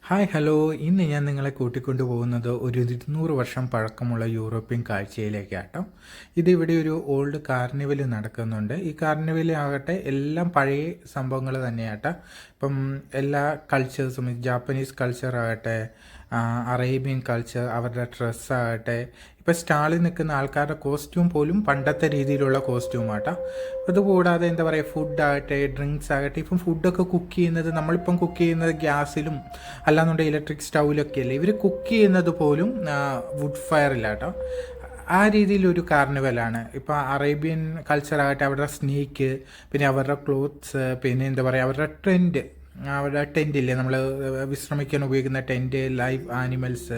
Hi hello. ഇന്ന് ഞാൻ നിങ്ങളെ കൂട്ടിക്കൊണ്ടു പോകുന്നത് ഒരു 200 വർഷം പഴക്കമുള്ള യൂറോപ്യൻ കാഴ്ചയിലേക്കാട്ടോ. ഇതിവിടെ ഒരു ഓൾഡ് കാർണിവൽ നടക്കുന്നുണ്ട്. ഈ കാർണിവൽ ആകട്ടെ എല്ലാം പഴയ സംഭവങ്ങൾ തന്നെയാട്ടോ. ഇപ്പം എല്ലാ കൾച്ചേഴ്സും ജാപ്പനീസ് കൾച്ചർ ആകട്ടെ, അറേബ്യൻ കൾച്ചർ, അവരുടെ ഡ്രസ്സാകട്ടെ, ഇപ്പോൾ സ്റ്റാളിൽ നിൽക്കുന്ന ആൾക്കാരുടെ കോസ്റ്റ്യൂം പോലും പണ്ടത്തെ രീതിയിലുള്ള കോസ്റ്റ്യൂമാട്ടോ. അതുകൂടാതെ എന്താ പറയുക, ഫുഡാകട്ടെ, ഡ്രിങ്ക്സ് ആകട്ടെ. ഇപ്പം ഫുഡൊക്കെ കുക്ക് ചെയ്യുന്നത് നമ്മളിപ്പം കുക്ക് ചെയ്യുന്നത് ഗ്യാസിലും അല്ലാന്നുണ്ടെങ്കിൽ ഇലക്ട്രിക് സ്റ്റൗവിലൊക്കെ അല്ലേ ഇവർ കുക്ക് ചെയ്യുന്നത് പോലും വുഡ് ഫയറിലാട്ടോ. ആ രീതിയിലൊരു കാർണിവലാണ്. ഇപ്പോൾ അറേബ്യൻ കൾച്ചറാകട്ടെ, അവരുടെ സ്നേക്ക്, പിന്നെ അവരുടെ ക്ലോത്ത്സ്, പിന്നെ എന്താ പറയുക അവരുടെ ട്രെൻഡ്, അവിടെ ടെൻറ്റില്ലേ നമ്മൾ വിശ്രമിക്കാൻ ഉപയോഗിക്കുന്ന ടെൻറ്റ്, ലൈവ് ആനിമൽസ്,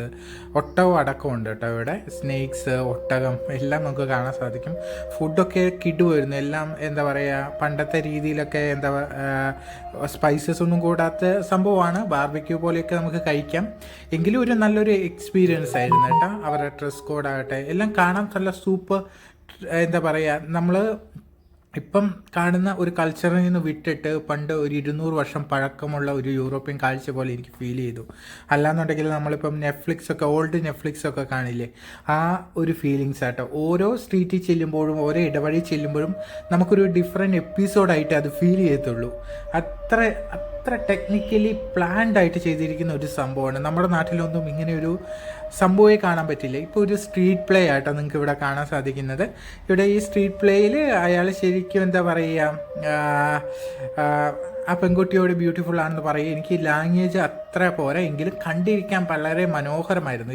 ഒട്ടകം അടക്കമുണ്ട് കേട്ടോ. ഇവിടെ സ്നേക്സ്, ഒട്ടകം എല്ലാം നമുക്ക് കാണാൻ സാധിക്കും. ഫുഡൊക്കെ കിടുവായിരുന്നു. എല്ലാം എന്താ പറയുക പണ്ടത്തെ രീതിയിലൊക്കെ എന്താ സ്പൈസസ് ഒന്നും കൂടാത്ത സംഭവമാണ്. ബാർബിക്യൂ പോലെയൊക്കെ നമുക്ക് കഴിക്കാം. എങ്കിലും ഒരു നല്ലൊരു എക്സ്പീരിയൻസ് ആയിരുന്നു കേട്ടോ. അവരുടെ ഡ്രസ് കോഡാകട്ടെ എല്ലാം കാണാൻ നല്ല സൂപ്പർ. എന്താ പറയുക, നമ്മൾ ഇപ്പം കാണുന്ന ഒരു കൾച്ചറിൽ നിന്ന് വിട്ടിട്ട് പണ്ട് ഒരു 200 വർഷം പഴക്കമുള്ള ഒരു യൂറോപ്യൻ കാഴ്ച പോലെ എനിക്ക് ഫീൽ ചെയ്തു. അല്ലാന്നുണ്ടെങ്കിൽ നമ്മളിപ്പം ഓൾഡ് നെറ്റ്ഫ്ലിക്സ് ഒക്കെ കാണില്ലേ, ആ ഒരു ഫീലിങ്സ് ആട്ടോ. ഓരോ സ്ട്രീറ്റിൽ ചെല്ലുമ്പോഴും ഓരോ ഇടവഴി ചെല്ലുമ്പോഴും നമുക്കൊരു ഡിഫറെൻറ്റ് എപ്പിസോഡായിട്ട് അത് ഫീൽ ചെയ്യത്തുള്ളൂ. അത്ര ടെക്നിക്കലി പ്ലാൻഡ് ആയിട്ട് ചെയ്തിരിക്കുന്ന ഒരു സംഭവമാണ്. നമ്മുടെ നാട്ടിലൊന്നും ഇങ്ങനെ ഒരു സംഭവമേ കാണാൻ പറ്റില്ല. ഇപ്പോൾ ഒരു സ്ട്രീറ്റ് പ്ലേ ആയിട്ടോ നിങ്ങൾക്ക് ഇവിടെ കാണാൻ സാധിക്കുന്നത്. ഇവിടെ ഈ സ്ട്രീറ്റ് പ്ലേയിൽ അയാൾ ശരിക്കും എന്താ പറയുക, ആ പെൺകുട്ടിയോട് ബ്യൂട്ടിഫുൾ ആണെന്ന് പറയുക. എനിക്ക് ലാംഗ്വേജ് അത്ര പോരാ, എങ്കിലും കണ്ടിരിക്കാൻ വളരെ മനോഹരമായിരുന്നു.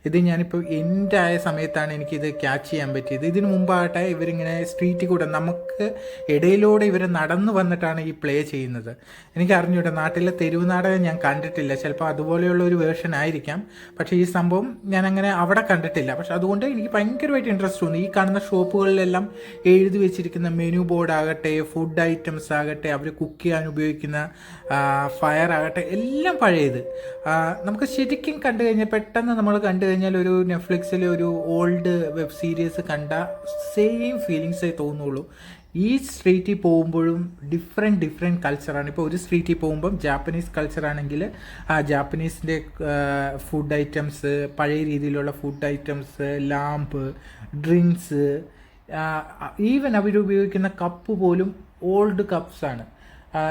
ഇത് ഞാനിപ്പോൾ എൻ്റെ ആയ സമയത്താണ് എനിക്കിത് ക്യാച്ച് ചെയ്യാൻ പറ്റിയത്. ഇതിനു മുമ്പാകട്ടെ ഇവരിങ്ങനെ സ്ട്രീറ്റിൽ കൂടെ നമുക്ക് ഇടയിലൂടെ ഇവർ നടന്നു വന്നിട്ടാണ് ഈ പ്ലേ ചെയ്യുന്നത്. എനിക്ക് അറിഞ്ഞൂടെ, നാട്ടിലെ തെരുവ് നാടകം ഞാൻ കണ്ടിട്ടില്ല. ചിലപ്പോൾ അതുപോലെയുള്ള ഒരു വേർഷൻ ആയിരിക്കാം. പക്ഷേ ഈ സംഭവം ഞാൻ അങ്ങനെ അവിടെ കണ്ടിട്ടില്ല. പക്ഷെ അതുകൊണ്ട് എനിക്ക് ഭയങ്കരമായിട്ട് ഇൻട്രസ്റ്റ് തോന്നി. ഈ കാണുന്ന ഷോപ്പുകളിലെല്ലാം എഴുതി വെച്ചിരിക്കുന്ന മെനു ബോർഡ് ആകട്ടെ, ഫുഡ് ഐറ്റംസ് ആകട്ടെ, അവർ കുക്ക് ചെയ്യാൻ ഉപയോഗിക്കുന്ന ഫയർ ആകട്ടെ, എല്ലാം പഴയത്. നമുക്ക് ശരിക്കും കണ്ടു കഴിഞ്ഞാൽ, പെട്ടെന്ന് നമ്മൾ കണ്ടു കഴിഞ്ഞാൽ ഒരു നെറ്റ്ഫ്ലിക്സിൽ ഒരു ഓൾഡ് വെബ് സീരീസ് കണ്ട സെയിം ഫീലിങ്സേ തോന്നുള്ളൂ. ഈ സ്ട്രീറ്റിൽ പോകുമ്പോഴും ഡിഫറെൻറ്റ് കൾച്ചറാണ്. ഇപ്പോൾ ഒരു സ്ട്രീറ്റിൽ പോകുമ്പം ജാപ്പനീസ് കൾച്ചറാണെങ്കിൽ ആ ജാപ്പനീസിൻ്റെ ഫുഡ് ഐറ്റംസ്, പഴയ രീതിയിലുള്ള food items, lamp, drinks, even അവരുപയോഗിക്കുന്ന കപ്പ് പോലും ഓൾഡ് കപ്സാണ്.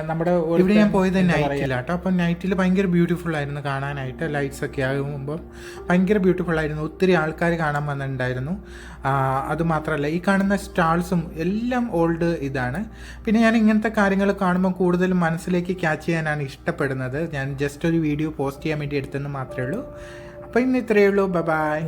നമ്മുടെ ഇവിടെ ഞാൻ പോയത് നൈറ്റില്ല കേട്ടോ. അപ്പം നൈറ്റിൽ ഭയങ്കര ബ്യൂട്ടിഫുൾ ആയിരുന്നു കാണാനായിട്ട്. ലൈറ്റ്സ് ഒക്കെ ആകുമ്പം ഭയങ്കര ബ്യൂട്ടിഫുൾ ആയിരുന്നു. ഒത്തിരി ആൾക്കാർ കാണാൻ വന്നിട്ടുണ്ടായിരുന്നു. അതുമാത്രമല്ല, ഈ കാണുന്ന സ്റ്റാൾസും എല്ലാം ഓൾഡ് ഇതാണ്. പിന്നെ ഞാൻ ഇങ്ങനത്തെ കാര്യങ്ങൾ കാണുമ്പോൾ കൂടുതലും മനസ്സിലേക്ക് ക്യാച്ച് ചെയ്യാനാണ് ഇഷ്ടപ്പെടുന്നത്. ഞാൻ ജസ്റ്റ് ഒരു വീഡിയോ പോസ്റ്റ് ചെയ്യാൻ വേണ്ടി എടുത്തെന്ന് മാത്രമേ ഉള്ളൂ. അപ്പോൾ ഇന്ന് ഇത്രയേ ഉള്ളൂ. ബൈ.